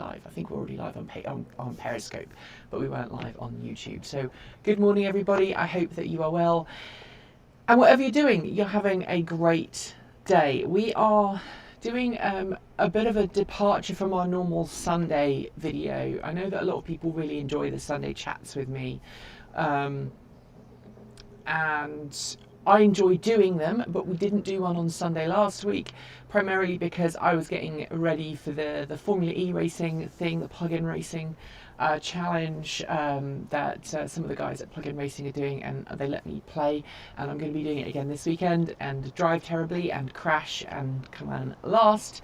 live. I think we're already live on Periscope, but we weren't live on YouTube. So good morning, everybody. I hope that you are well. And whatever you're doing, you're having a great day. We are doing a bit of a departure from our normal Sunday video. I know that a lot of people really enjoy the Sunday chats with me. And I enjoy doing them, but we didn't do one on Sunday last week, primarily because I was getting ready for the Formula E racing thing, the plug-in racing challenge that some of the guys at Plug-in Racing are doing, and they let me play, and I'm going to be doing it again this weekend and drive terribly and crash and come in last.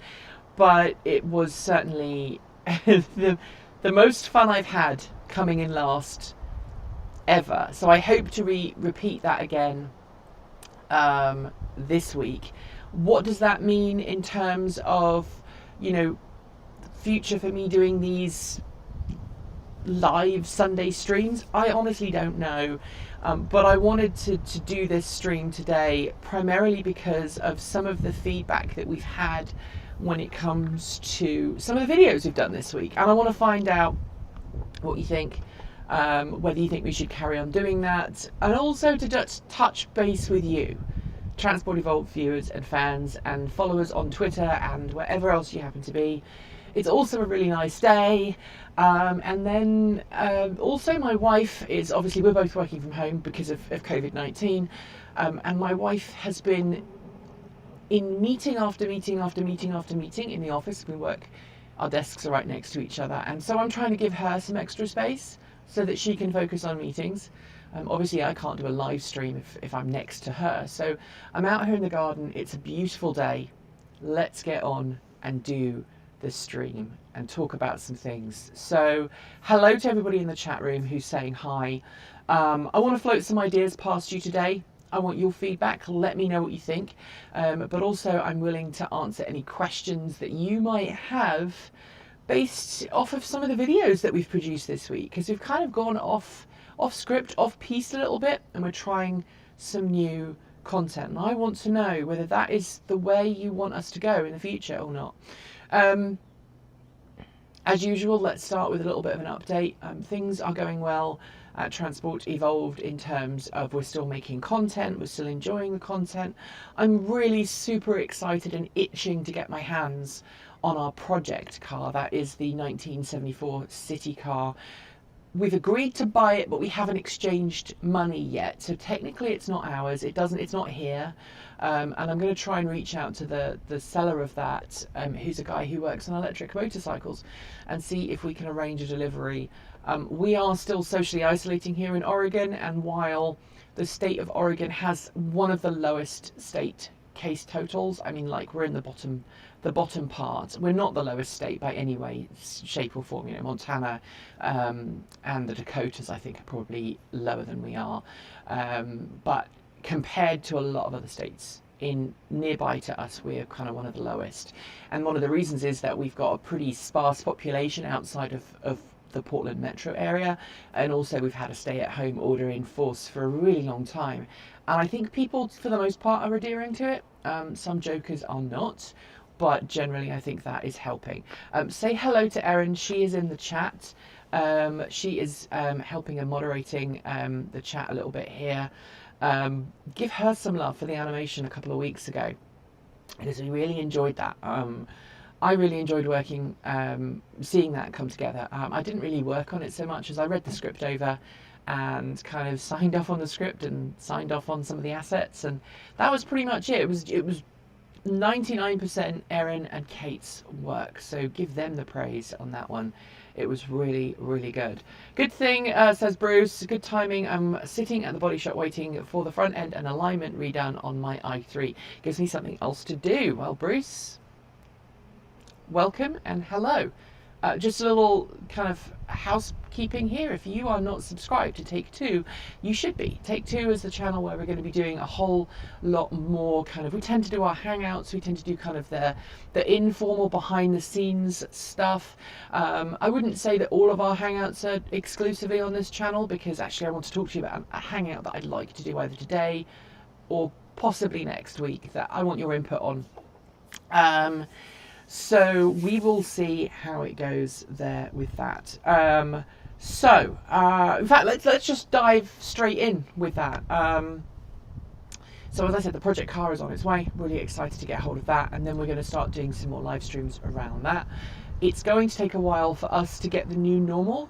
But it was certainly the most fun I've had coming in last ever. So I hope to repeat that again this week. What does that mean in terms of, you know, future for me doing these live Sunday streams? I honestly don't know, but I wanted to do this stream today primarily because of some of the feedback that we've had when it comes to some of the videos we've done this week, and I want to find out what you think. Whether you think we should carry on doing that, and also to just touch base with you, Transport Evolved viewers and fans and followers on Twitter and wherever else you happen to be. It's also a really nice day. And then also my wife is, obviously we're both working from home because of COVID-19, and my wife has been in meeting after meeting after meeting after meeting in the office. Our desks are right next to each other, and so I'm trying to give her some extra space so that she can focus on meetings. Obviously I can't do a live stream if I'm next to her. So I'm out here in the garden. It's a beautiful day. Let's get on and do the stream and talk about some things. So hello to everybody in the chat room who's saying hi. I want to float some ideas past you today. I want your feedback. Let me know what you think. But also I'm willing to answer any questions that you might have based off of some of the videos that we've produced this week, because we've kind of gone off script, off piece a little bit, and we're trying some new content. And I want to know whether that is the way you want us to go in the future or not. As usual, let's start with a little bit of an update. Things are going well at Transport Evolved in terms of we're still making content, we're still enjoying the content. I'm really super excited and itching to get my hands on our project car. That is the 1974 city car. We've agreed to buy it, but we haven't exchanged money yet. So technically it's not ours. It's not here. And I'm going to try and reach out to the seller of that, who's a guy who works on electric motorcycles, and see if we can arrange a delivery. We are still socially isolating here in Oregon, and while the state of Oregon has one of the lowest state case totals, I mean, like, we're in the bottom part. We're not the lowest state by any way, shape or form. You know, Montana and the Dakotas, I think, are probably lower than we are. But compared to a lot of other states nearby to us, we're kind of one of the lowest. And one of the reasons is that we've got a pretty sparse population outside of the Portland metro area, and also we've had a stay-at-home order in force for a really long time. And I think people, for the most part, are adhering to it. Some jokers are not. But generally, I think that is helping. Say hello to Erin. She is in the chat. She is helping and moderating the chat a little bit here. Give her some love for the animation a couple of weeks ago, because we really enjoyed that. I really enjoyed working, seeing that come together. I didn't really work on it so much as I read the script over and kind of signed off on the script and signed off on some of the assets, and that was pretty much it. It was 99% Erin and Kate's work, so give them the praise on that one. It was really, really good. Good thing, says Bruce, good timing. I'm sitting at the body shop waiting for the front end and alignment redone on my i3. Gives me something else to do. Well, Bruce, welcome and hello. Just a little kind of housekeeping here. If you are not subscribed to Take Two, you should be. Take Two is the channel where we're going to be doing a whole lot more kind of, we tend to do our hangouts, we tend to do kind of the informal behind the scenes stuff. I wouldn't say that all of our hangouts are exclusively on this channel, because actually I want to talk to you about a hangout that I'd like to do either today or possibly next week that I want your input on. So we will see how it goes there with that. In fact, let's just dive straight in with that. So as I said, the project car is on its way. Really excited to get hold of that, and then we're going to start doing some more live streams around that. It's going to take a while for us to get the new normal,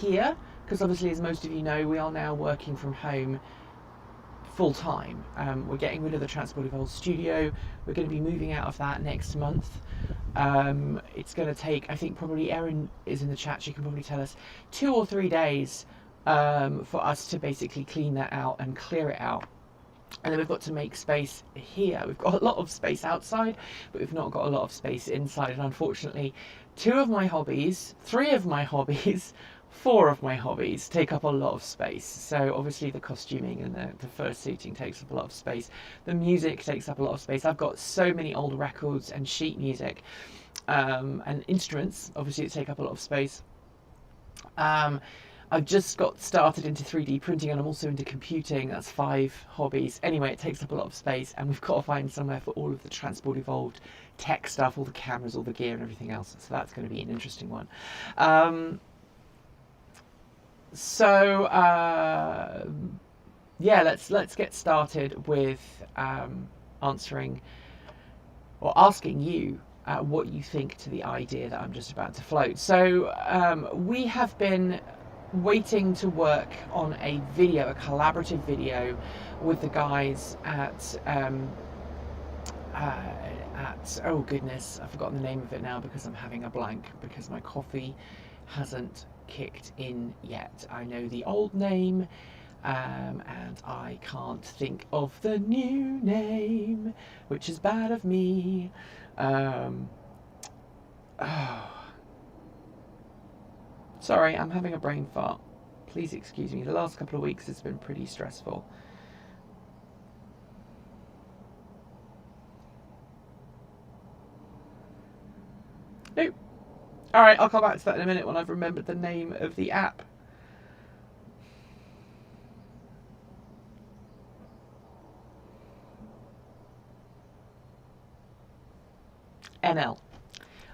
here, because obviously, as most of you know, we are now working from home full time. We're getting rid of the Transport Evolved studio. We're going to be moving out of that next month. It's going to take, I think probably Erin is in the chat, she can probably tell us, 2 or 3 days for us to basically clean that out and clear it out. And then we've got to make space here. We've got a lot of space outside, but we've not got a lot of space inside. And unfortunately, 3 of my hobbies, 4 of my hobbies take up a lot of space. So obviously the costuming and the fursuiting takes up a lot of space. The music takes up a lot of space. I've got so many old records and sheet music and instruments, obviously, that take up a lot of space. I've just got started into 3D printing, and I'm also into computing. That's 5 hobbies. Anyway, it takes up a lot of space, and we've got to find somewhere for all of the Transport Evolved tech stuff, all the cameras, all the gear and everything else. So that's going to be an interesting one. Yeah, let's get started with answering or asking you what you think to the idea that I'm just about to float. So we have been waiting to work on a video, a collaborative video with the guys at oh goodness, I've forgotten the name of it now because I'm having a blank because my coffee hasn't kicked in yet. I know the old name and I can't think of the new name, which is bad of me. Sorry, I'm having a brain fart. Please excuse me. The last couple of weeks has been pretty stressful. Nope. Alright, I'll come back to that in a minute when I've remembered the name of the app. NL.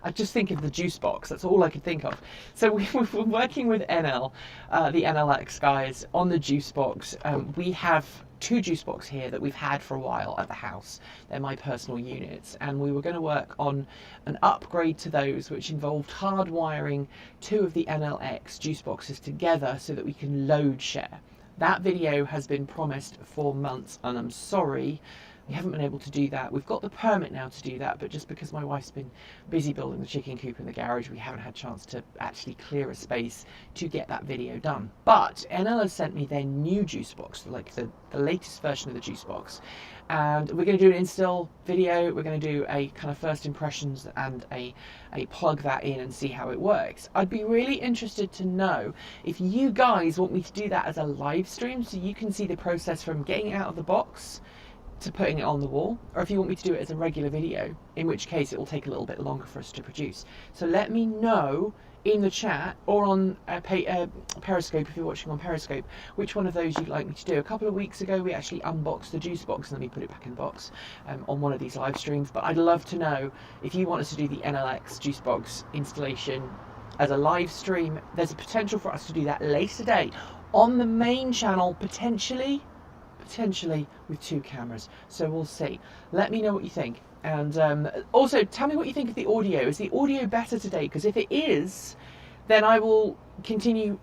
I just think of the juice box. That's all I could think of. So we're working with NL, the NLX guys, on the juice box. We have 2 juice boxes here that we've had for a while at the house. They're my personal units, and we were going to work on an upgrade to those, which involved hardwiring 2 of the NLX juice boxes together so that we can load share. That video has been promised for months, and I'm sorry we haven't been able to do that. We've got the permit now to do that, but just because my wife's been busy building the chicken coop in the garage, we haven't had a chance to actually clear a space to get that video done. But NL has sent me their new juice box, like the latest version of the juice box, and we're going to do an install video. We're going to do a kind of first impressions and a plug that in and see how it works. I'd be really interested to know if you guys want me to do that as a live stream so you can see the process from getting it out of the box to putting it on the wall, or if you want me to do it as a regular video, in which case it will take a little bit longer for us to produce. So let me know in the chat or on Periscope, if you're watching on Periscope, which one of those you'd like me to do. A couple of weeks ago we actually unboxed the juice box and then we put it back in the box on one of these live streams, but I'd love to know if you want us to do the NLX juice box installation as a live stream. There's a potential for us to do that later today on the main channel, potentially with 2 cameras, so we'll see. Let me know what you think, and also tell me what you think of the audio. Is the audio better today? Because if it is, then I will continue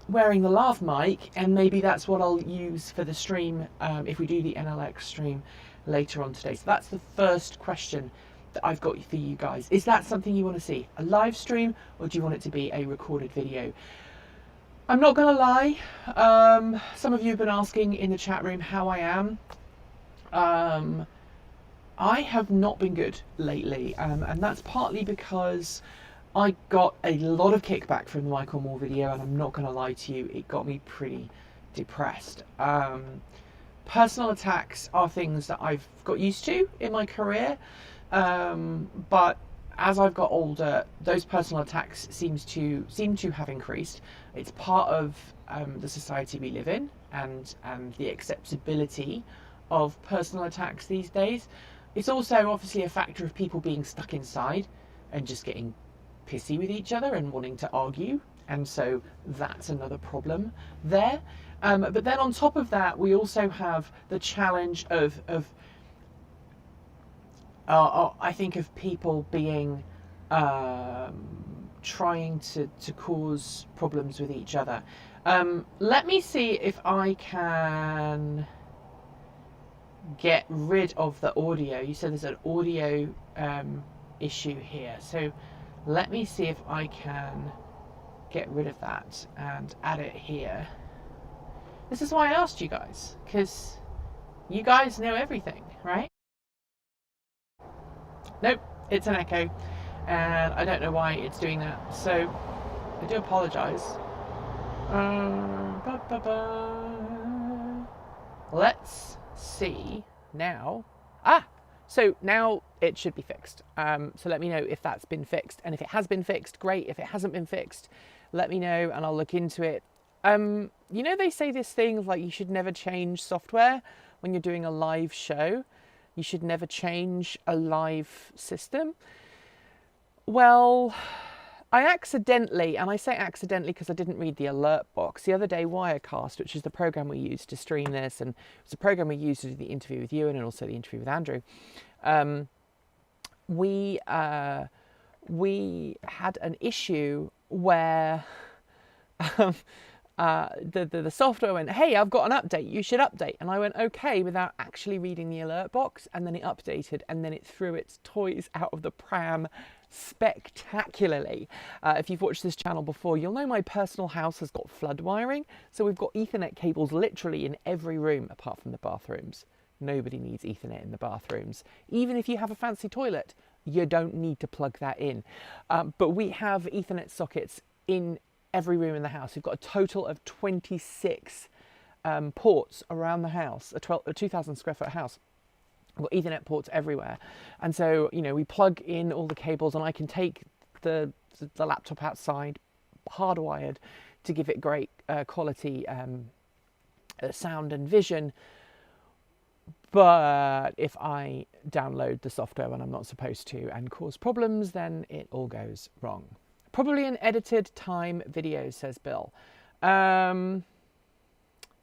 wearing the lav mic, and maybe that's what I'll use for the stream if we do the NLX stream later on today. So that's the first question that I've got for you guys. Is that something you want to see, a live stream, or do you want it to be a recorded video? I'm not going to lie, some of you have been asking in the chat room how I am. I have not been good lately, and that's partly because I got a lot of kickback from the Michael Moore video, and I'm not going to lie to you, it got me pretty depressed. Personal attacks are things that I've got used to in my career, but as I've got older, those personal attacks seem to have increased. It's part of the society we live in, and the acceptability of personal attacks these days. It's also obviously a factor of people being stuck inside and just getting pissy with each other and wanting to argue. And so that's another problem there. But then on top of that, we also have the challenge of I think of people being trying to cause problems with each other. Let me see if I can get rid of the audio. You said there's an audio issue here. So let me see if I can get rid of that and add it here. This is why I asked you guys, because you guys know everything, right? Nope, it's an echo, and I don't know why it's doing that, so I do apologise. Let's see now. So now it should be fixed. So let me know if that's been fixed, and if it has been fixed, great. If it hasn't been fixed, let me know and I'll look into it. You know, they say this thing like you should never change software when you're doing a live show. You should never change a live system. Well, I accidentally, and I say accidentally because I didn't read the alert box. The other day, Wirecast, which is the program we used to stream this, and it's the program we used to do the interview with you and also the interview with Andrew, we had an issue where the software went, hey, I've got an update, you should update. And I went, okay, without actually reading the alert box. And then it updated, and then it threw its toys out of the pram spectacularly. If you've watched this channel before, you'll know my personal house has got flood wiring. So we've got Ethernet cables literally in every room apart from the bathrooms. Nobody needs Ethernet in the bathrooms. Even if you have a fancy toilet, you don't need to plug that in. But we have Ethernet sockets in every room in the house. We've got a total of 26 ports around the house, a 2,000 square foot house. We've got Ethernet ports everywhere. And so, you know, we plug in all the cables, and I can take the laptop outside, hardwired, to give it great quality sound and vision. But if I download the software when I'm not supposed to and cause problems, then it all goes wrong. Probably an edited time video, says Bill.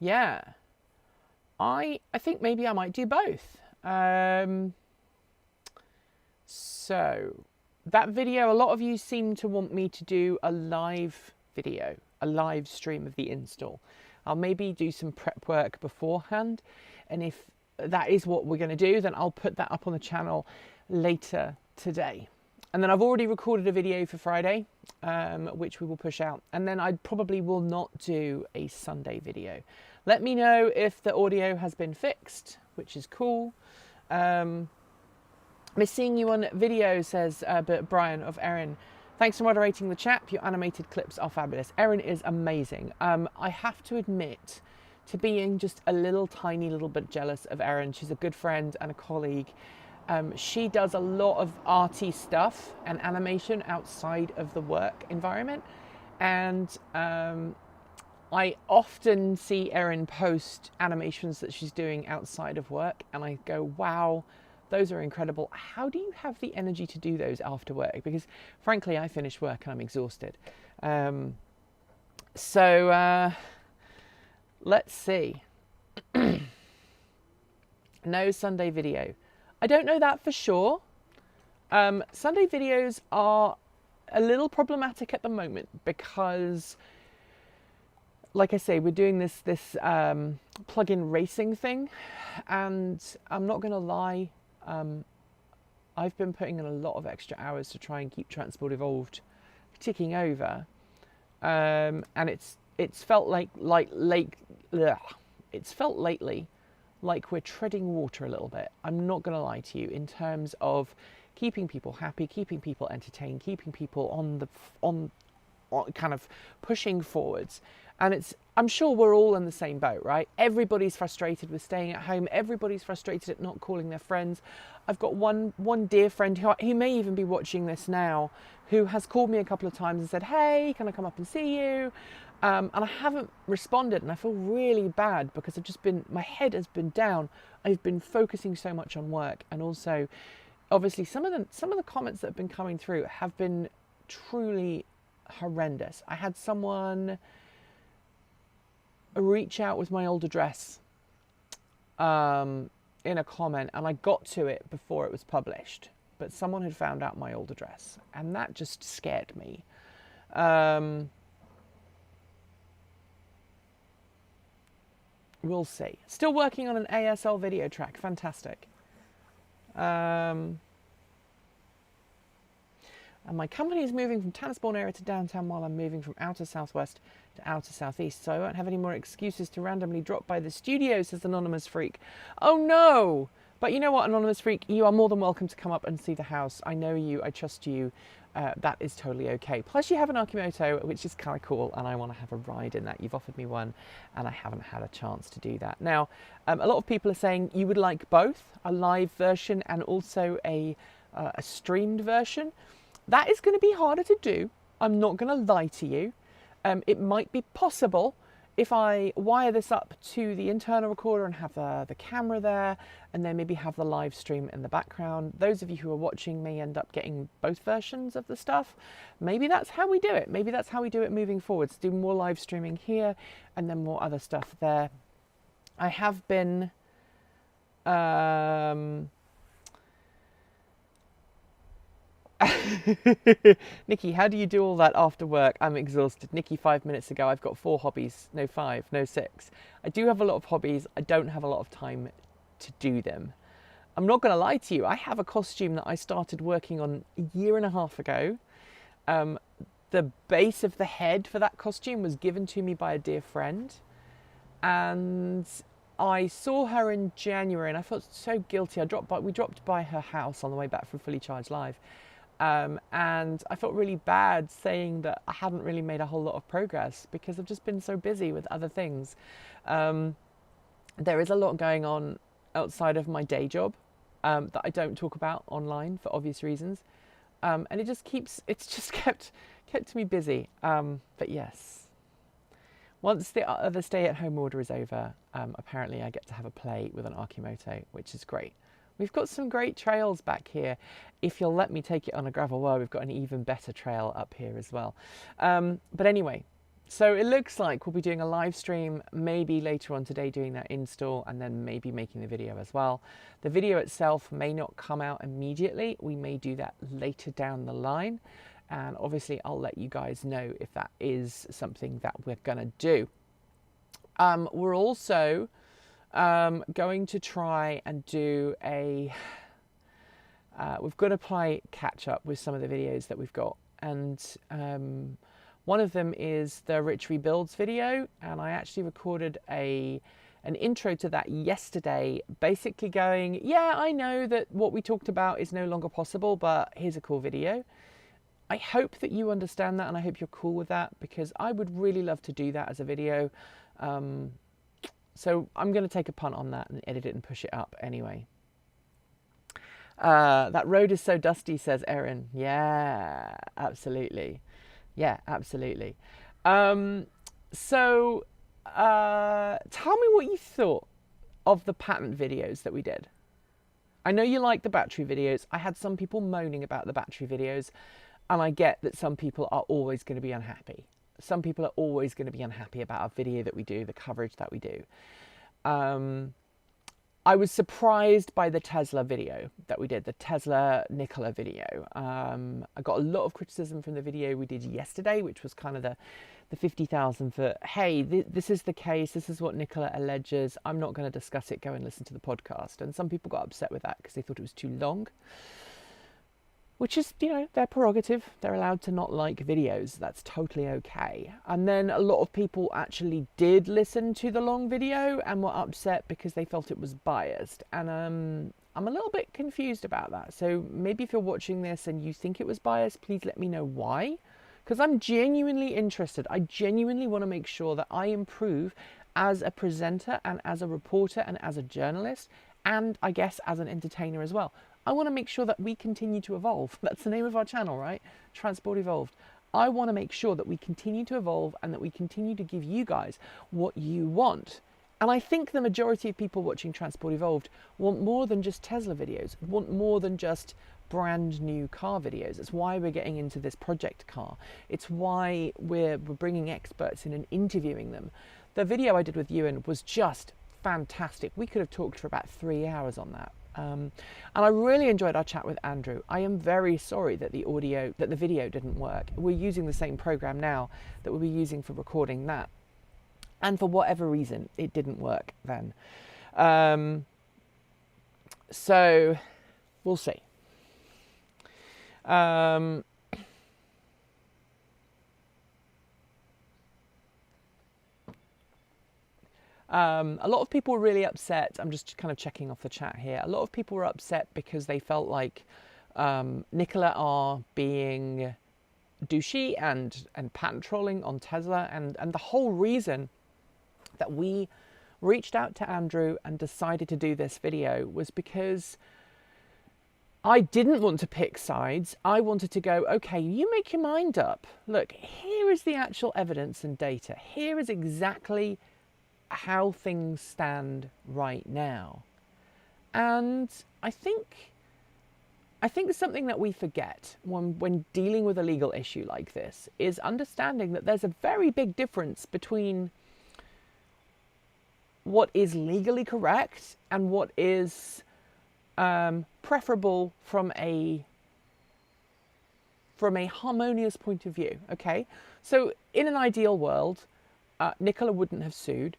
Yeah. I think maybe I might do both. So that video, a lot of you seem to want me to do a live video, a live stream of the install. I'll maybe do some prep work beforehand, and if that is what we're going to do, then I'll put that up on the channel later today. And then I've already recorded a video for Friday, which we will push out. And then I probably will not do a Sunday video. Let me know if the audio has been fixed, which is cool. Miss seeing you on video, says Brian of Erin. Thanks for moderating the chat. Your animated clips are fabulous. Erin is amazing. I have to admit to being just a tiny little bit jealous of Erin. She's a good friend and a colleague. She does a lot of arty stuff and animation outside of the work environment. And I often see Erin post animations that she's doing outside of work, and I go, wow, those are incredible. How do you have the energy to do those after work? Because frankly, I finish work and I'm exhausted. Let's see. No Sunday video. I don't know that for sure. Sunday videos are a little problematic at the moment because, like I say, we're doing this plug-in racing thing, and I'm not going to lie, I've been putting in a lot of extra hours to try and keep Transport Evolved ticking over, and it's felt lately like we're treading water a little bit. I'm not going to lie to you, in terms of keeping people happy, keeping people entertained, keeping people kind of pushing forwards. And I'm sure we're all in the same boat, right? Everybody's frustrated with staying at home. Everybody's frustrated at not calling their friends. I've got one dear friend who may even be watching this now, who has called me a couple of times and said, hey, can I come up and see you? And I haven't responded, and I feel really bad because my head has been down. I've been focusing so much on work, and also, obviously, some of the comments that have been coming through have been truly horrendous. I had someone reach out with my old address in a comment, and I got to it before it was published, but someone had found out my old address, and that just scared me. We'll see. Still working on an ASL video track. Fantastic. And my company is moving from Tannisbourne area to downtown while I'm moving from outer southwest to outer southeast, so I won't have any more excuses to randomly drop by the studio, says Anonymous Freak. Oh no! But you know what, Anonymous Freak? You are more than welcome to come up and see the house. I know you, I trust you. That is totally okay. Plus you have an Akimoto, which is kind of cool, and I want to have a ride in that. You've offered me one, and I haven't had a chance to do that. Now, a lot of people are saying you would like both, a live version and also a streamed version. That is going to be harder to do. I'm not going to lie to you. It might be possible if I wire this up to the internal recorder and have the camera there, and then maybe have the live stream in the background. Those of you who are watching may end up getting both versions of the stuff. Maybe that's how we do it. Maybe that's how we do it moving forwards. Do more live streaming here and then more other stuff there. I have been... Nikki, how do you do all that after work? I'm exhausted. Nikki, 5 minutes ago, I've got 4 hobbies. No 5, no 6. I do have a lot of hobbies. I don't have a lot of time to do them. I'm not going to lie to you. I have a costume that I started working on a year and a half ago. The base of the head for that costume was given to me by a dear friend. And I saw her in January and I felt so guilty. We dropped by her house on the way back from Fully Charged Live. And I felt really bad saying that I hadn't really made a whole lot of progress because I've just been so busy with other things. There is a lot going on outside of my day job that I don't talk about online for obvious reasons. And it's just kept me busy. But yes, once the other stay-at-home order is over, apparently I get to have a play with an Akimoto, which is great. We've got some great trails back here. If you'll let me take it on a gravel road, we've got an even better trail up here as well. But anyway, so it looks like we'll be doing a live stream maybe later on today, doing that install, and then maybe making the video as well. The video itself may not come out immediately. We may do that later down the line. And obviously I'll let you guys know if that is something that we're gonna do. We're also going to try and do we've got to play catch up with some of the videos that we've got, and one of them is the Rich Rebuilds video, and I actually recorded an intro to that yesterday, basically going, yeah, I know that what we talked about is no longer possible, but here's a cool video. I hope that you understand that, and I hope you're cool with that, because I would really love to do that as a video. So I'm going to take a punt on that and edit it and push it up anyway. That road is so dusty, says Erin. Yeah, absolutely. Yeah, absolutely. So tell me what you thought of the patent videos that we did. I know you like the battery videos. I had some people moaning about the battery videos, and I get that some people are always going to be unhappy. Some people are always going to be unhappy about a video that we do, the coverage that we do. I was surprised by the Tesla video that we did, the Tesla Nikola video. I got a lot of criticism from the video we did yesterday, which was kind of the 50,000 for, hey, this is the case, this is what Nikola alleges, I'm not going to discuss it, go and listen to the podcast. And some people got upset with that because they thought it was too long. Which is, you know, their prerogative. They're allowed to not like videos. That's totally okay. And then a lot of people actually did listen to the long video and were upset because they felt it was biased. And I'm a little bit confused about that. So maybe if you're watching this and you think it was biased, please let me know why. because I'm genuinely interested. I genuinely want to make sure that I improve as a presenter and as a reporter and as a journalist, and I guess as an entertainer as well. I want to make sure that we continue to evolve. That's the name of our channel, right? Transport Evolved. I want to make sure that we continue to evolve and that we continue to give you guys what you want. And I think the majority of people watching Transport Evolved want more than just Tesla videos, want more than just brand new car videos. It's why we're getting into this project car. It's why we're bringing experts in and interviewing them. The video I did with Ewan was just fantastic. We could have talked for about 3 hours on that. And I really enjoyed our chat with Andrew. I am very sorry that the video didn't work. We're using the same program now that we'll be using for recording that. And for whatever reason, it didn't work then. So we'll see. A lot of people were really upset. I'm just kind of checking off the chat here. A lot of people were upset because they felt like Nicola are being douchey and patent trolling on Tesla. And the whole reason that we reached out to Andrew and decided to do this video was because I didn't want to pick sides. I wanted to go, okay, you make your mind up. Look, here is the actual evidence and data. Here is exactly how things stand right now. And I think something that we forget when dealing with a legal issue like this is understanding that there's a very big difference between what is legally correct and what is preferable from a harmonious point of view. Okay, so in an ideal world, Nicola wouldn't have sued.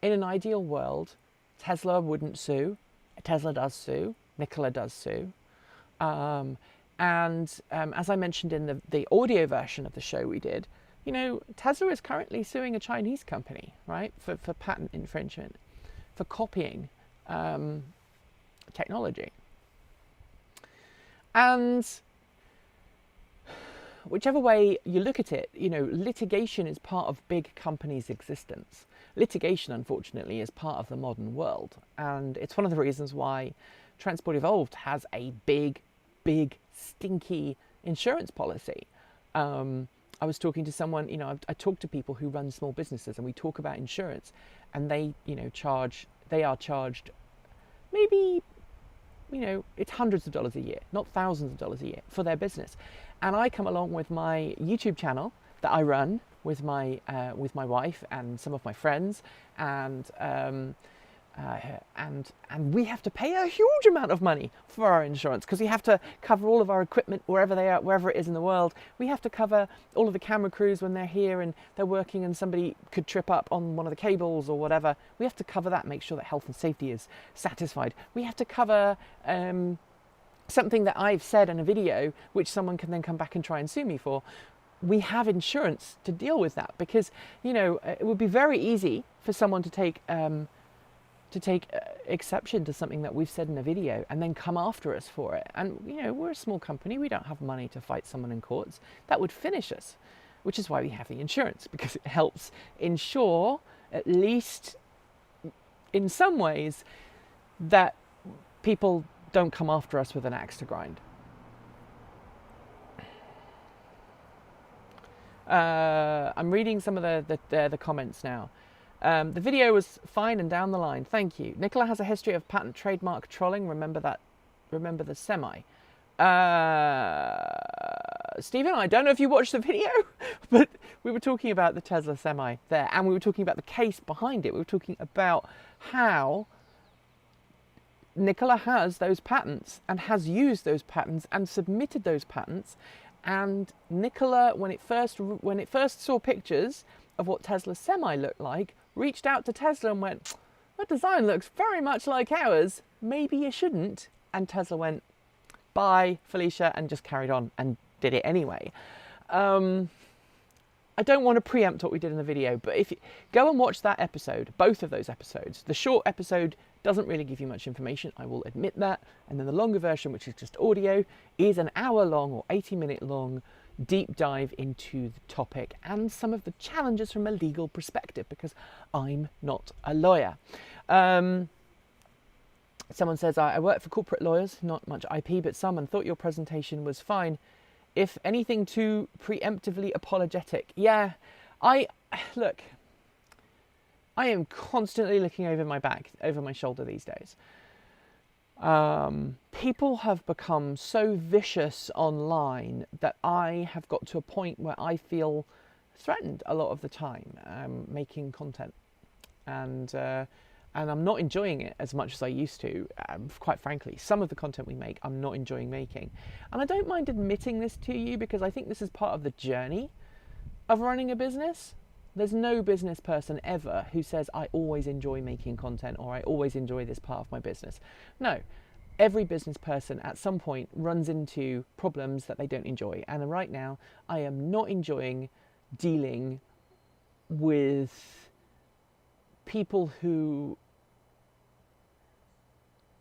In an ideal world, Tesla wouldn't sue. Tesla does sue. Nicola does sue. As I mentioned in the audio version of the show we did, you know, Tesla is currently suing a Chinese company, right, for patent infringement, for copying technology. And whichever way you look at it, you know, litigation is part of big companies' existence. Litigation, unfortunately, is part of the modern world. And it's one of the reasons why Transport Evolved has a big, stinky insurance policy. I was talking to someone, you know, I talk to people who run small businesses and we talk about insurance, and they, you know, they are charged maybe, you know, it's hundreds of dollars a year, not thousands of dollars a year for their business. And I come along with my YouTube channel that I run with my wife and some of my friends, and we have to pay a huge amount of money for our insurance because we have to cover all of our equipment wherever it is in the world. We have to cover all of the camera crews when they're here and they're working and somebody could trip up on one of the cables or whatever. We have to cover that, make sure that health and safety is satisfied. We have to cover something that I've said in a video, which someone can then come back and try and sue me for. We have insurance to deal with that because, you know, it would be very easy for someone to take exception to something that we've said in a video and then come after us for it. And, you know, we're a small company. We don't have money to fight someone in courts. That would finish us, which is why we have the insurance, because it helps ensure, at least in some ways, that people don't come after us with an axe to grind. I'm reading some of the comments now. The video was fine and down the line. Thank you. Nicola has a history of patent trademark trolling. Remember the semi. Stephen, I don't know if you watched the video, but we were talking about the Tesla semi there, and we were talking about the case behind it. We were talking about how Nicola has those patents and has used those patents and submitted those patents. And Nicola, when it first saw pictures of what Tesla's semi looked like, reached out to Tesla and went, "That design looks very much like ours. Maybe you shouldn't." And Tesla went, "Bye, Felicia," and just carried on and did it anyway. I don't want to preempt what we did in the video, but if you go and watch that episode, both of those episodes, the short episode doesn't really give you much information, I will admit that, and then the longer version, which is just audio, is an hour long or 80-minute long deep dive into the topic and some of the challenges from a legal perspective, because I'm not a lawyer. Someone says, I work for corporate lawyers, not much IP, but some, and thought your presentation was fine. If anything, too preemptively apologetic. Yeah, look, I am constantly looking over my back, over my shoulder these days. People have become so vicious online that I have got to a point where I feel threatened a lot of the time making content, and I'm not enjoying it as much as I used to. Quite frankly, some of the content we make, I'm not enjoying making, and I don't mind admitting this to you because I think this is part of the journey of running a business. There's no business person ever who says, I always enjoy making content or I always enjoy this part of my business. No, every business person at some point runs into problems that they don't enjoy. And right now, I am not enjoying dealing with people who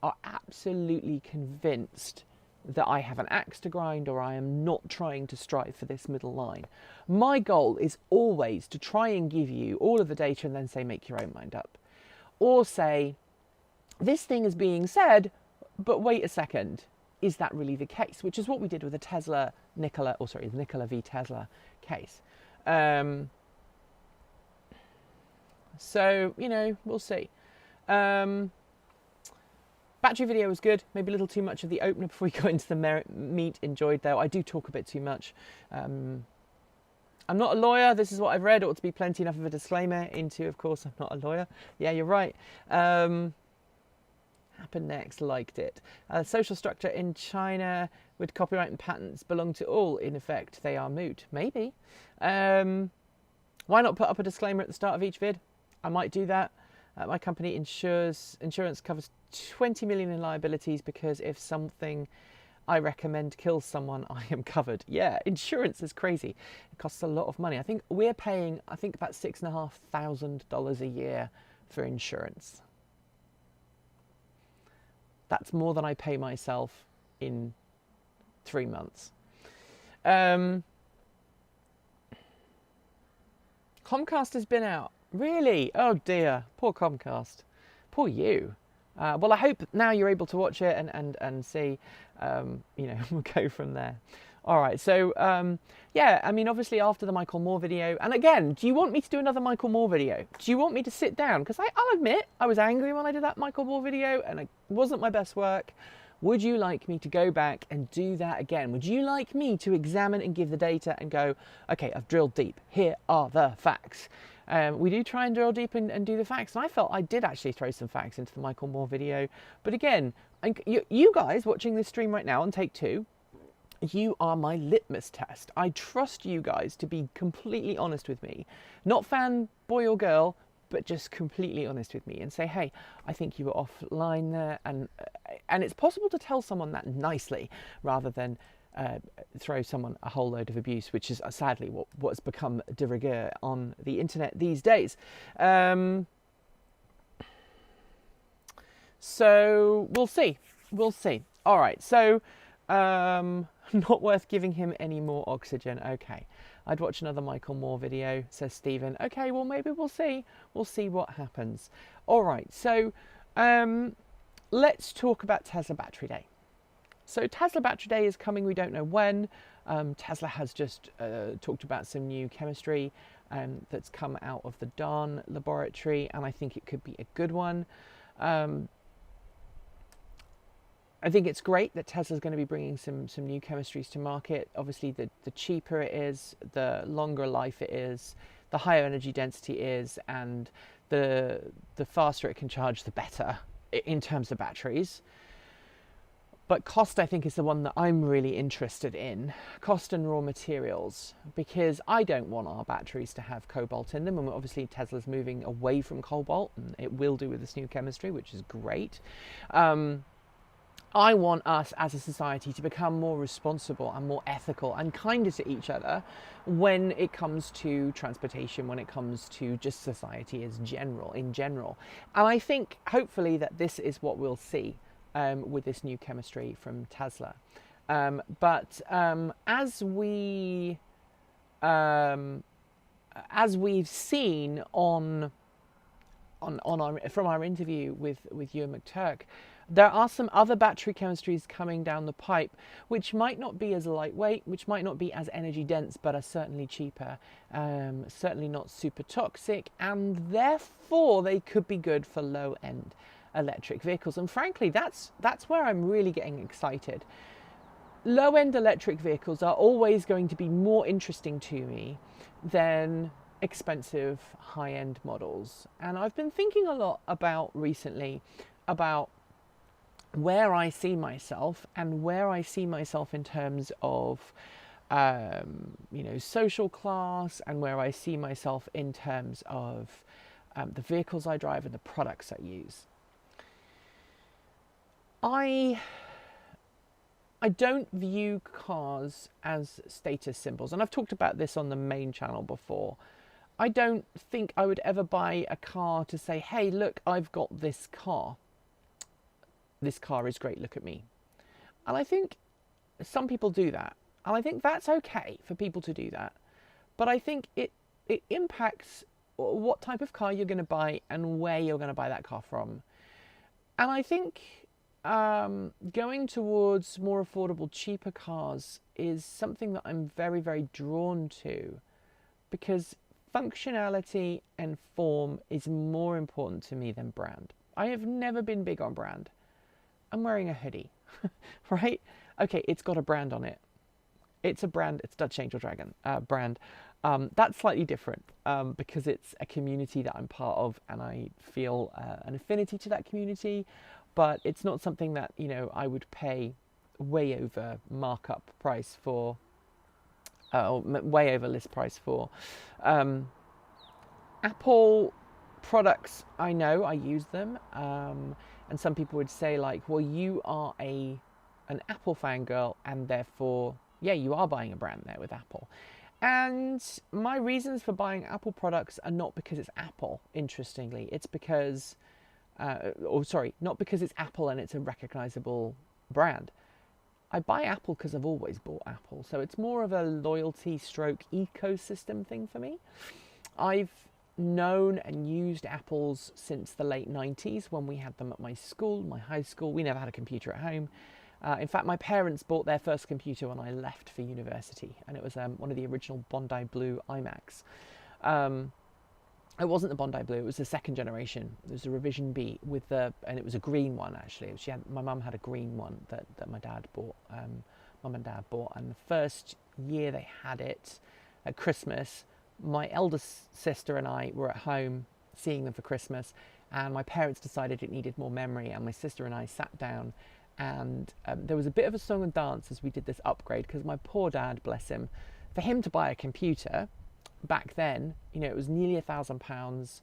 are absolutely convinced that I have an axe to grind or I am not trying to strive for this middle line. My goal is always to try and give you all of the data and then say, make your own mind up. Or say, this thing is being said, but wait a second, is that really the case? Which is what we did with the Nikola v. Tesla case. So, we'll see. Battery video was good, maybe a little too much of the opener before we go into the meat. Enjoyed though, I do talk a bit too much. I'm not a lawyer, this is what I've read, it ought to be plenty enough of a disclaimer into, of course, I'm not a lawyer. Yeah, you're right. Happened next, liked it. Social structure in China with copyright and patents belong to all, in effect, they are moot. Maybe. Why not put up a disclaimer at the start of each vid? I might do that. My company insurance covers 20 million in liabilities because if something I recommend kills someone, I am covered. Yeah, insurance is crazy. It costs a lot of money. I think we're paying, about $6,500 a year for insurance. That's more than I pay myself in 3 months. Comcast has been out. Really? Oh dear. Poor Comcast. Poor you. Well, I hope now you're able to watch it and see, we'll go from there. All right. So, obviously after the Michael Moore video, and again, do you want me to do another Michael Moore video? Do you want me to sit down? Because I'll admit, I was angry when I did that Michael Moore video and it wasn't my best work. Would you like me to go back and do that again? Would you like me to examine and give the data and go, okay, I've drilled deep. Here are the facts. We do try and drill deep and do the facts. And I felt I did actually throw some facts into the Michael Moore video. But again, you guys watching this stream right now on take 2, you are my litmus test. I trust you guys to be completely honest with me. Not fanboy or girl, but just completely honest with me and say, hey, I think you were offline there. And it's possible to tell someone that nicely rather than throw someone a whole load of abuse, which is sadly what's become de rigueur on the internet these days. So we'll see. All right. So not worth giving him any more oxygen. Okay. I'd watch another Michael Moore video, says Stephen. Okay, well, maybe we'll see. We'll see what happens. All right. So let's talk about Tesla Battery Day. So Tesla Battery Day is coming, we don't know when. Tesla has just talked about some new chemistry that's come out of the Dawn laboratory, and I think it could be a good one. I think it's great that Tesla's going to be bringing some new chemistries to market. Obviously, the cheaper it is, the longer life it is, the higher energy density is, and the faster it can charge, the better in terms of batteries. But cost, I think, is the one that I'm really interested in. Cost and raw materials, because I don't want our batteries to have cobalt in them. And obviously Tesla's moving away from cobalt, and it will do with this new chemistry, which is great. I want us as a society to become more responsible and more ethical and kinder to each other when it comes to transportation, when it comes to just society in general. And I think, hopefully, that this is what we'll see with this new chemistry from Tesla. But as we've seen from our interview with Ewan McTurk, there are some other battery chemistries coming down the pipe which might not be as lightweight, which might not be as energy dense, but are certainly cheaper, certainly not super toxic, and therefore they could be good for low-end electric vehicles. And frankly, that's where I'm really getting excited. Low-end electric vehicles are always going to be more interesting to me than expensive high-end models. And I've been thinking a lot recently about where I see myself and where I see myself in terms of social class, and where I see myself in terms of the vehicles I drive and the products I use. I don't view cars as status symbols, and I've talked about this on the main channel before. I don't think I would ever buy a car to say, hey, look, I've got this car. This car is great, look at me. And I think some people do that. And I think that's okay for people to do that. But I think it impacts what type of car you're going to buy and where you're going to buy that car from. And I think going towards more affordable, cheaper cars is something that I'm very, very drawn to, because functionality and form is more important to me than brand. I have never been big on brand. I'm wearing a hoodie, right? Okay, it's got a brand on it. It's a brand, it's Dutch Angel Dragon brand. That's slightly different because it's a community that I'm part of, and I feel an affinity to that community, but it's not something that, I would pay way over markup price for, or way over list price for. Apple products, I know, I use them. And some people would say, like, well, you are an Apple fangirl, and therefore, yeah, you are buying a brand there with Apple. And my reasons for buying Apple products are not because it's Apple, interestingly. It's because, not because it's Apple and it's a recognizable brand. I buy Apple because I've always bought Apple. So it's more of a loyalty stroke ecosystem thing for me. I've known and used Apples since the late 90s when we had them at my high school. We never had a computer at home. In fact, my parents bought their first computer when I left for university, and it was one of the original Bondi Blue iMacs. It wasn't the Bondi Blue, it was the second generation. It was a Revision B and it was a green one, actually. My mum had a green one that my dad bought, mum and dad bought, and the first year they had it at Christmas, my eldest sister and I were at home seeing them for Christmas, and my parents decided it needed more memory, and my sister and I sat down, and there was a bit of a song and dance as we did this upgrade, because my poor dad, bless him, for him to buy a computer back then, it was nearly £1,000.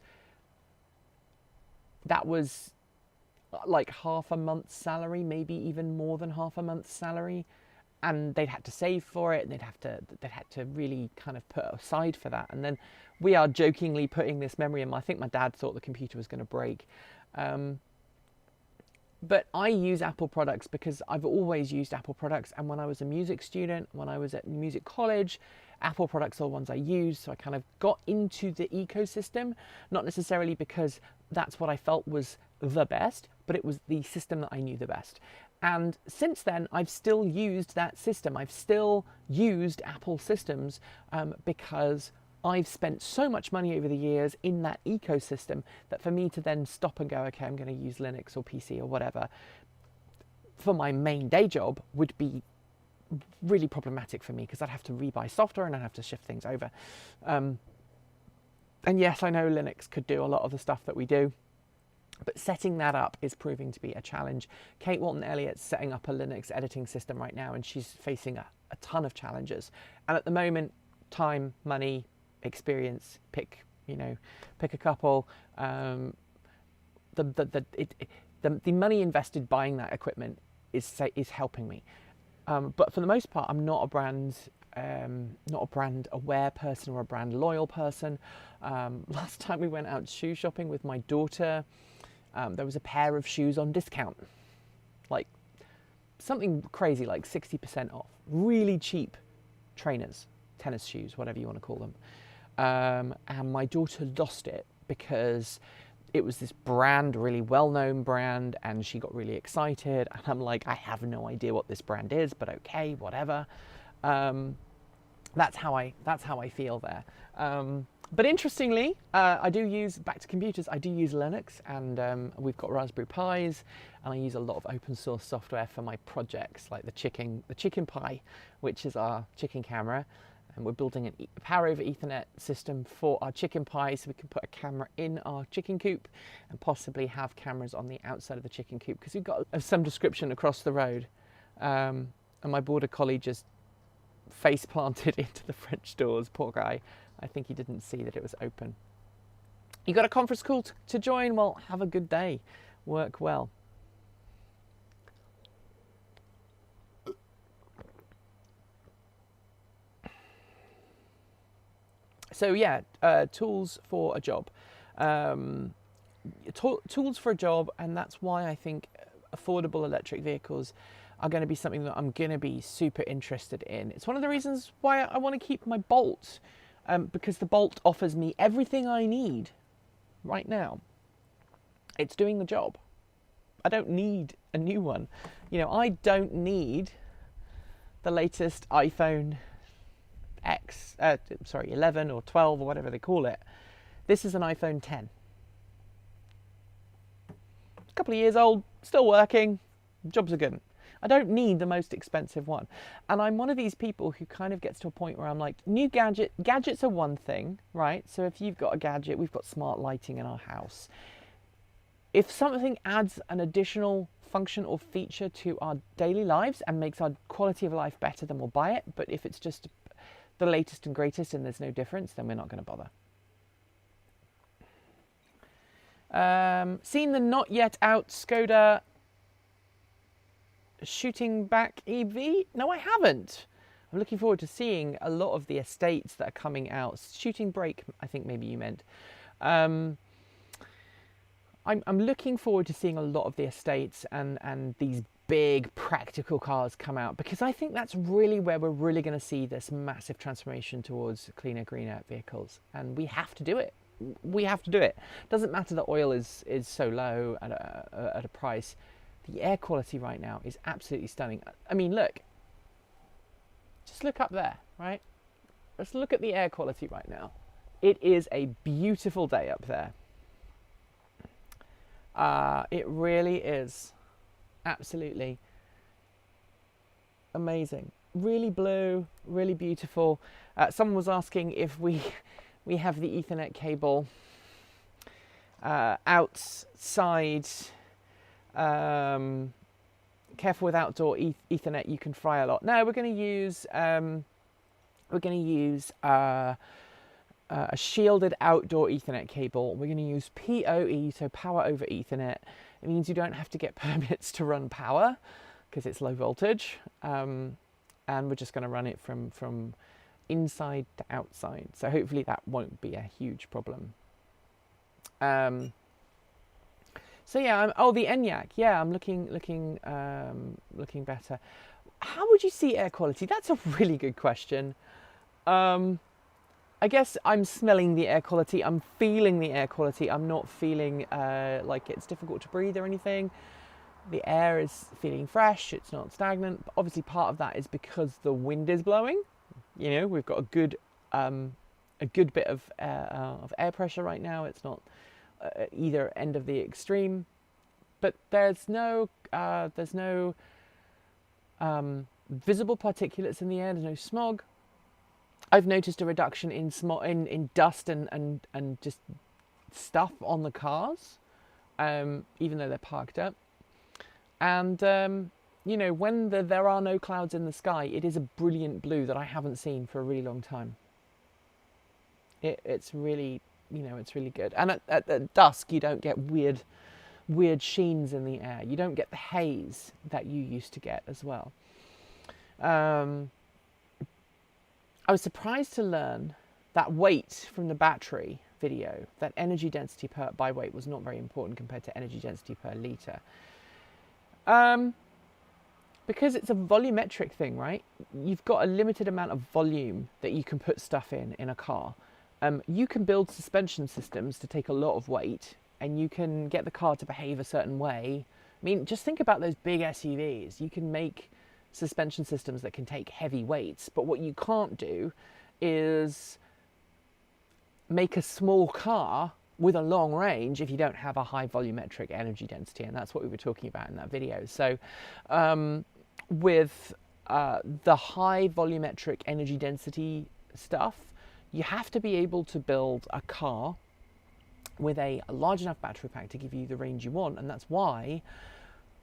That was like half a month's salary, maybe even more than half a month's salary. And they'd had to save for it, and they'd had to really kind of put aside for that. And then we are jokingly putting this memory in. I think my dad thought the computer was going to break. But I use Apple products because I've always used Apple products. And when I was a music student, when I was at music college, Apple products are the ones I used. So I kind of got into the ecosystem, not necessarily because that's what I felt was the best, but it was the system that I knew the best. And since then, I've still used that system. I've still used Apple systems because I've spent so much money over the years in that ecosystem that for me to then stop and go, okay, I'm going to use Linux or PC or whatever for my main day job would be really problematic for me, because I'd have to rebuy software and I'd have to shift things over. And yes, I know Linux could do a lot of the stuff that we do, but setting that up is proving to be a challenge. Kate Walton-Elliott's setting up a Linux editing system right now, and she's facing a ton of challenges. And at the moment, time, money, experience, pick a couple. The money invested buying that equipment is helping me. But for the most part, I'm not a brand aware person or a brand loyal person. Last time we went out shoe shopping with my daughter, there was a pair of shoes on discount, like something crazy like 60% off. Really cheap trainers, tennis shoes, whatever you want to call them. And my daughter lost it because it was this brand, really well-known brand, and she got really excited. And I'm like, I have no idea what this brand is, but okay, whatever. That's how I feel there. But interestingly, I do use, back to computers, I do use Linux, and we've got Raspberry Pis, and I use a lot of open source software for my projects, like the Chicken Pi, which is our chicken camera. And we're building a power over Ethernet system for our Chicken Pi, so we can put a camera in our chicken coop and possibly have cameras on the outside of the chicken coop, because we've got some description across the road. And my border collie just face planted into the French doors, poor guy. I think he didn't see that it was open. You got a conference call to join? Well, have a good day. Work well. So yeah, tools for a job. Tools for a job, and that's why I think affordable electric vehicles are going to be something that I'm going to be super interested in. It's one of the reasons why I want to keep my Bolt, because the Bolt offers me everything I need right now. It's doing the job. I don't need a new one. You know, I don't need the latest iPhone 11 or 12 or whatever they call it. This is an iPhone 10. A couple of years old, still working, jobs are good. I don't need the most expensive one. And I'm one of these people who kind of gets to a point where I'm like, gadgets are one thing, right? So if you've got a gadget, we've got smart lighting in our house. If something adds an additional function or feature to our daily lives and makes our quality of life better, then we'll buy it. But if it's just the latest and greatest and there's no difference, then we're not going to bother. Seen the not yet out Skoda shooting back EV? No, I haven't. I'm looking forward to seeing a lot of the estates that are coming out. Shooting brake, I think maybe you meant. I'm looking forward to seeing a lot of the estates and these big practical cars come out, because I think that's really where we're really going to see this massive transformation towards cleaner, greener vehicles, and we have to do it. We have to do it. Doesn't matter that oil is so low at a price. The air quality right now is absolutely stunning. I mean, look, just look up there, right? Let's look at the air quality right now. It is a beautiful day up there. It really is. Absolutely amazing. Really blue, really beautiful. Someone was asking if we have the Ethernet cable outside. Careful with outdoor Ethernet, you can fry a lot. No, we're going to use a shielded outdoor Ethernet cable. We're going to use PoE, so power over Ethernet. It means you don't have to get permits to run power because it's low voltage, and we're just going to run it from inside to outside. So hopefully that won't be a huge problem. So yeah, the ENIAC. Yeah, I'm looking better. How would you see air quality? That's a really good question. I guess I'm smelling the air quality. I'm feeling the air quality. I'm not feeling like it's difficult to breathe or anything. The air is feeling fresh. It's not stagnant. But obviously, part of that is because the wind is blowing. You know, we've got a good bit of air pressure right now. It's not either end of the extreme, but there's no visible particulates in the air. There's no smog. I've noticed a reduction in in dust and just stuff on the cars, even though they're parked up. And you know, when there are no clouds in the sky, it is a brilliant blue that I haven't seen for a really long time. It's really, you know, it's really good. And at dusk, you don't get weird sheens in the air. You don't get the haze that you used to get as well. I was surprised to learn that weight from the battery video, that energy density by weight was not very important compared to energy density per litre. because it's a volumetric thing, right? You've got a limited amount of volume that you can put stuff in a car. You can build suspension systems to take a lot of weight, and you can get the car to behave a certain way. I mean, just think about those big SUVs. You can make suspension systems that can take heavy weights, but what you can't do is make a small car with a long range if you don't have a high volumetric energy density, and that's what we were talking about in that video. So with the high volumetric energy density stuff, you have to be able to build a car with a large enough battery pack to give you the range you want, and that's why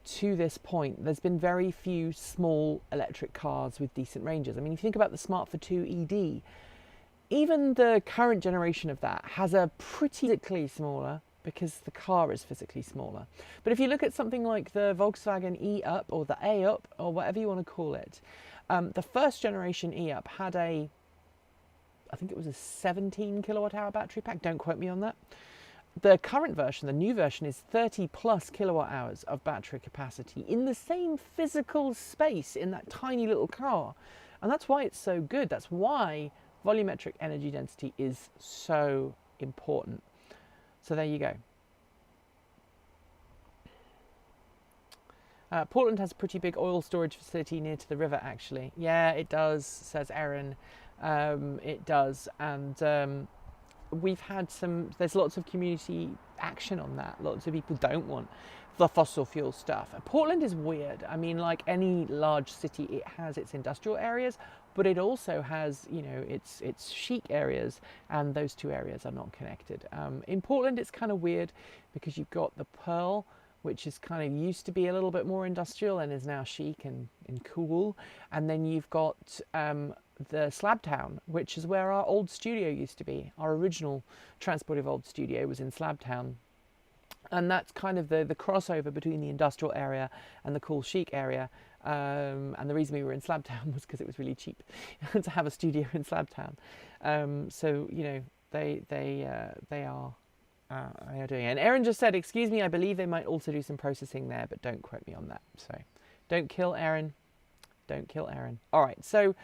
to this point there's been very few small electric cars with decent ranges. I mean, if you think about the Smart for 2 ED, even the current generation of that has a pretty physically smaller, because the car is physically smaller. But if you look at something like the Volkswagen E-Up or the A-Up or whatever you want to call it, the first generation E-Up had I think it was a 17 kilowatt hour battery pack, don't quote me on that. The current version, the new version, is 30 plus kilowatt hours of battery capacity in the same physical space in that tiny little car. And that's why it's so good. That's why volumetric energy density is so important. So there you go. Portland has a pretty big oil storage facility near to the river, actually. Yeah, it does, says Erin. It does. And we've had there's lots of community action on that. Lots of people don't want the fossil fuel stuff. Portland is weird. I mean, like any large city, it has its industrial areas, but it also has, you know, its chic areas, and those two areas are not connected. In Portland, it's kind of weird because you've got the Pearl, which is kind of used to be a little bit more industrial and is now chic and cool. And then you've got the Slabtown, which is where our old studio used to be. Our original Transport Evolved studio was in Slabtown. And that's kind of the crossover between the industrial area and the cool chic area. And the reason we were in Slabtown was because it was really cheap to have a studio in Slabtown. So, you know, they are doing it. And Erin just said, excuse me, I believe they might also do some processing there, but don't quote me on that. So don't kill Erin. Don't kill Erin. All right. So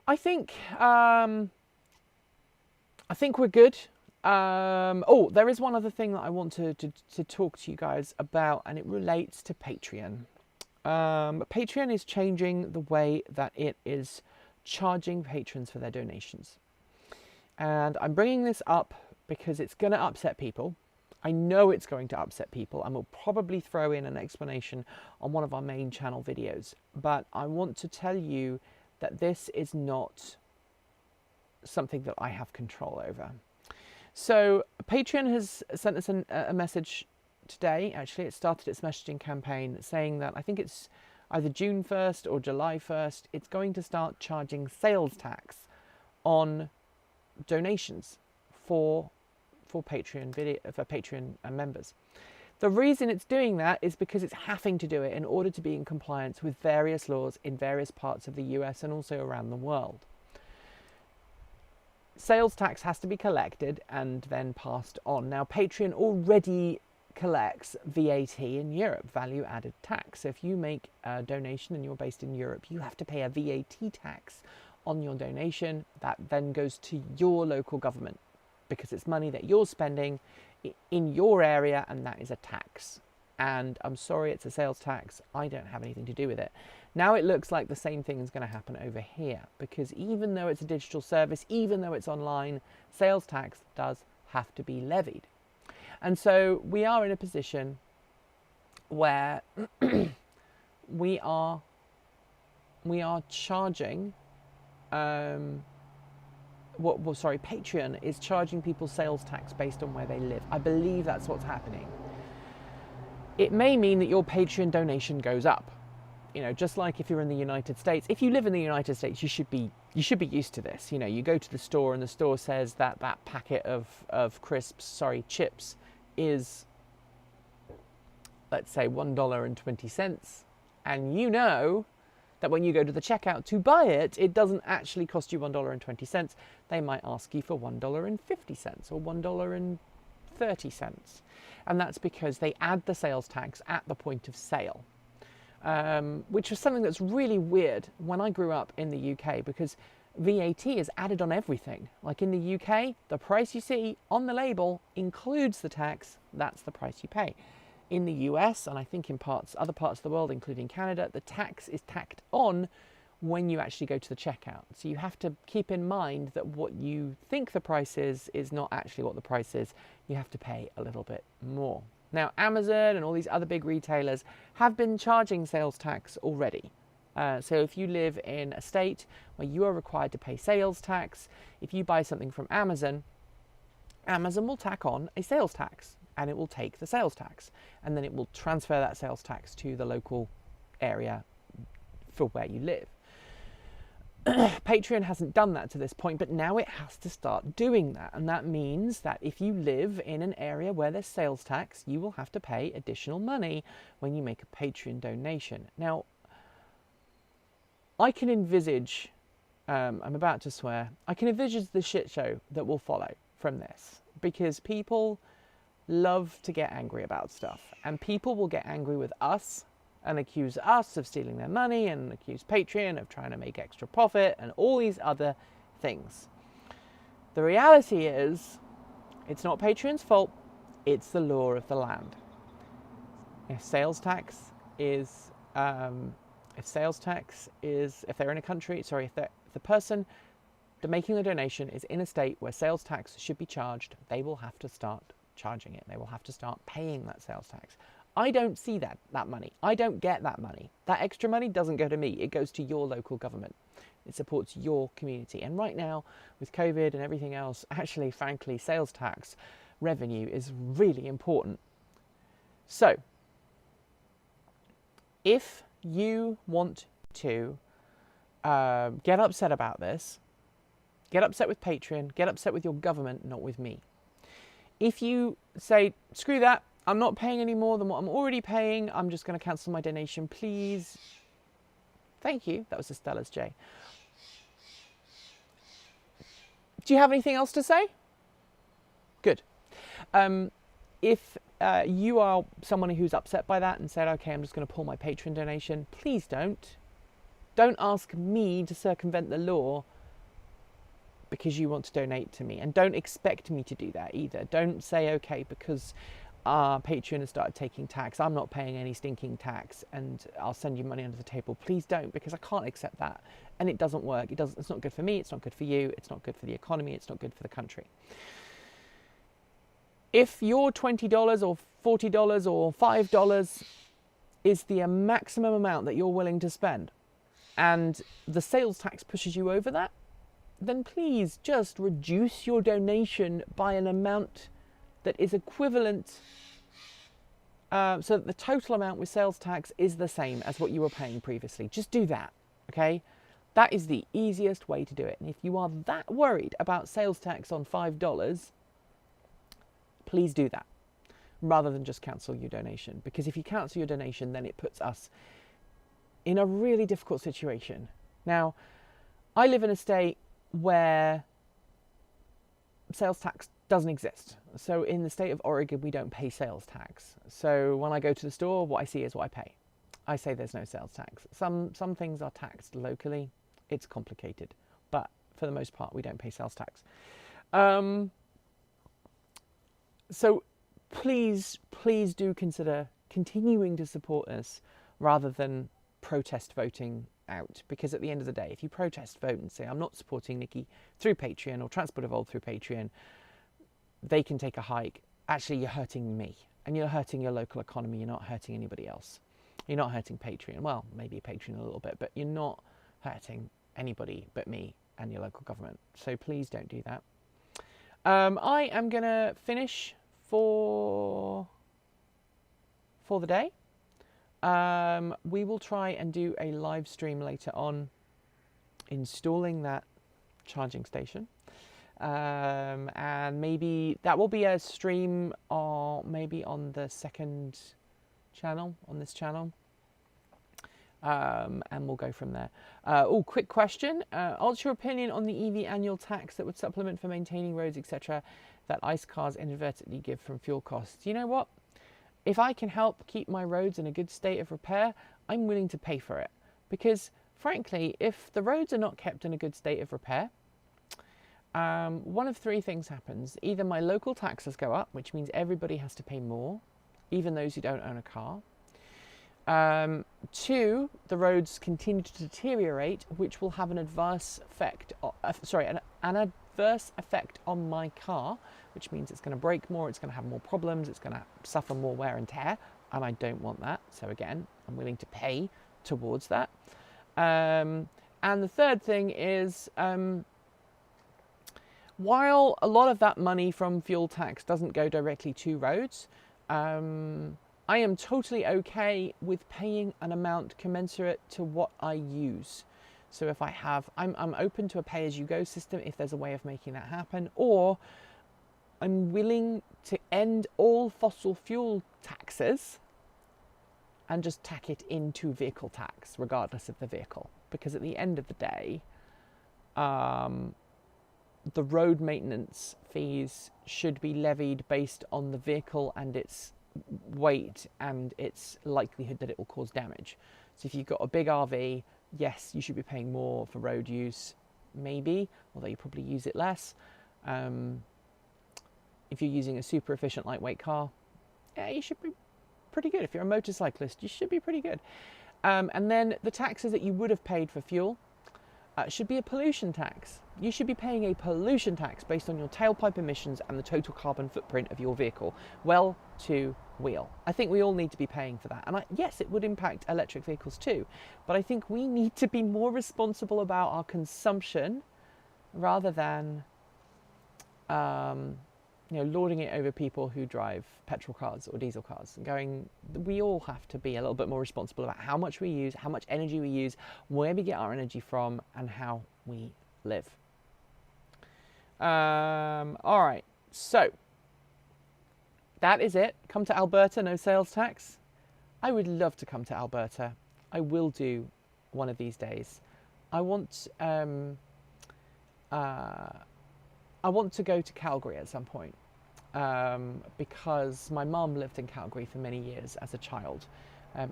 I think we're good. Oh, there is one other thing that I want to talk to you guys about, and it relates to Patreon. Patreon is changing the way that it is charging patrons for their donations. And I'm bringing this up because it's going to upset people. I know it's going to upset people, and we'll probably throw in an explanation on one of our main channel videos. But I want to tell you that this is not something that I have control over. So Patreon has sent us a message today. Actually, it started its messaging campaign saying that I think it's either June 1st or July 1st, it's going to start charging sales tax on donations for Patreon members. The reason it's doing that is because it's having to do it in order to be in compliance with various laws in various parts of the US and also around the world. Sales tax has to be collected and then passed on. Now, Patreon already collects VAT in Europe, value added tax. So if you make a donation and you're based in Europe, you have to pay a VAT tax on your donation. That then goes to your local government because it's money that you're spending in your area, and that is a tax. And I'm sorry, it's a sales tax. I don't have anything to do with it. Now it looks like the same thing is going to happen over here, because even though it's a digital service, even though it's online, sales tax does have to be levied. And so we are in a position where we are charging, Patreon is charging people sales tax based on where they live. I believe that's what's happening. It may mean that your Patreon donation goes up. You know, just like if you're in the United States, if you live in the United States, you should be used to this. You know, you go to the store and the store says that packet of chips is, let's say, $1.20, and you know that when you go to the checkout to buy it, it doesn't actually cost you $1.20. They might ask you for $1.50 or $1.30, and that's because they add the sales tax at the point of sale. which was something that's really weird when I grew up in the UK, because VAT is added on everything. Like in the UK, the price you see on the label includes the tax. That's the price you pay. In the US, and I think in other parts of the world, including Canada, the tax is tacked on when you actually go to the checkout. So you have to keep in mind that what you think the price is not actually what the price is. You have to pay a little bit more. Now, Amazon and all these other big retailers have been charging sales tax already. So if you live in a state where you are required to pay sales tax, if you buy something from Amazon, Amazon will tack on a sales tax, and it will take the sales tax, and then it will transfer that sales tax to the local area for where you live. Patreon hasn't done that to this point, but now it has to start doing that. And that means that if you live in an area where there's sales tax, you will have to pay additional money when you make a Patreon donation. Now, I can envisage, I'm about to swear, I can envisage the shit show that will follow from this, because people love to get angry about stuff, and people will get angry with us and accuse us of stealing their money, and accuse Patreon of trying to make extra profit, and all these other things. The reality is, it's not Patreon's fault, it's the law of the land. If sales tax is, if they're in a country, if the person making the donation is in a state where sales tax should be charged, they will have to start charging it. They will have to start paying that sales tax. I don't see that money. I don't get that money. That extra money doesn't go to me. It goes to your local government. It supports your community. And right now, with COVID and everything else, actually, frankly, sales tax revenue is really important. So, if you want to get upset about this, get upset with Patreon, get upset with your government, not with me. If you say, screw that, I'm not paying any more than what I'm already paying, I'm just going to cancel my donation, please. Thank you. That was a Stella's J. Do you have anything else to say? Good. If you are someone who's upset by that and said, okay, I'm just going to pull my Patreon donation, please don't. Don't ask me to circumvent the law because you want to donate to me. And don't expect me to do that either. Don't say, okay, because Patreon has started taking tax, I'm not paying any stinking tax and I'll send you money under the table. Please don't, because I can't accept that. And it doesn't work. It's not good for me. It's not good for you. It's not good for the economy. It's not good for the country. If your $20 or $40 or $5 is the maximum amount that you're willing to spend, and the sales tax pushes you over that, then please just reduce your donation by an amount that is equivalent, so that the total amount with sales tax is the same as what you were paying previously. Just do that, okay? That is the easiest way to do it. And if you are that worried about sales tax on $5, please do that, rather than just cancel your donation. Because if you cancel your donation, then it puts us in a really difficult situation. Now, I live in a state where sales tax doesn't exist. So in the state of Oregon, we don't pay sales tax. So when I go to the store, what I see is what I pay. I say there's no sales tax. Some things are taxed locally. It's complicated, but for the most part, we don't pay sales tax. So please do consider continuing to support us rather than protest voting out, because at the end of the day, if you protest vote and say, I'm not supporting Nikki through Patreon or Transport Evolved through Patreon, they can take a hike. Actually, you're hurting me and you're hurting your local economy. You're not hurting anybody else. You're not hurting Patreon. Well, maybe Patreon a little bit, but you're not hurting anybody but me and your local government. So please don't do that. I am going to finish for the day. We will try and do a live stream later on installing that charging station. And maybe that will be a stream or maybe on the second channel, on this channel. And we'll go from there. Quick question. What's your opinion on the EV annual tax that would supplement for maintaining roads, etc., that ICE cars inadvertently give from fuel costs? You know what? if I can help keep my roads in a good state of repair, I'm willing to pay for it. Because frankly, if the roads are not kept in a good state of repair, one of three things happens. Either my local taxes go up, which means everybody has to pay more, even those who don't own a car. Two, the roads continue to deteriorate, which will have an adverse effect. An adverse effect on my car, which means it's going to break more, it's going to have more problems, it's going to suffer more wear and tear, and I don't want that. So again, I'm willing to pay towards that. And the third thing is, while a lot of that money from fuel tax doesn't go directly to roads, I am totally okay with paying an amount commensurate to what I use. So if I'm open to a pay-as-you-go system if there's a way of making that happen, or I'm willing to end all fossil fuel taxes and just tack it into vehicle tax, regardless of the vehicle. Because at the end of the day, the road maintenance fees should be levied based on the vehicle and its weight and its likelihood that it will cause damage. So if you've got a big RV, yes, you should be paying more for road use, maybe, although you probably use it less. If you're using a super efficient lightweight car, yeah, you should be pretty good. If you're a motorcyclist, you should be pretty good. And then the taxes that you would have paid for fuel should be a pollution tax. You should be paying a pollution tax based on your tailpipe emissions and the total carbon footprint of your vehicle, well to wheel. I think we all need to be paying for that. And yes, it would impact electric vehicles too, but I think we need to be more responsible about our consumption rather than lording it over people who drive petrol cars or diesel cars, and we all have to be a little bit more responsible about how much we use, how much energy we use, where we get our energy from, and how we live. All right, so that is it. Come to Alberta, no sales tax. I would love to come to Alberta. I will do one of these days. I want to go to Calgary at some point because my mum lived in Calgary for many years as a child.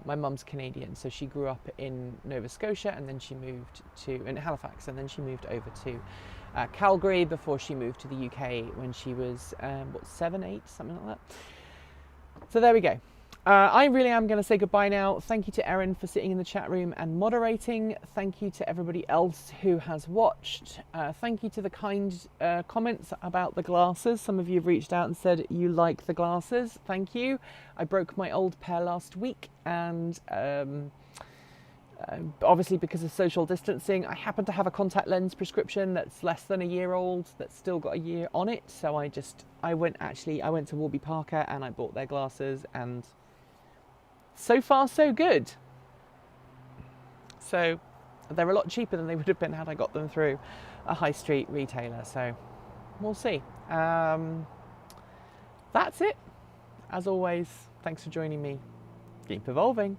My mum's Canadian, so she grew up in Nova Scotia and then she moved in Halifax, and then she moved over to Calgary before she moved to the UK when she was 7, 8, something like that. So there we go. I really am going to say goodbye now. Thank you to Erin for sitting in the chat room and moderating. Thank you to everybody else who has watched. Thank you to the kind comments about the glasses. Some of you have reached out and said you like the glasses. Thank you. I broke my old pair last week, and obviously because of social distancing, I happen to have a contact lens prescription that's less than a year old, that's still got a year on it. So I went to Warby Parker and I bought their glasses, and so far so good. So they're a lot cheaper than they would have been had I got them through a high street retailer. So we'll see. That's it. As always, thanks for joining me. Keep evolving.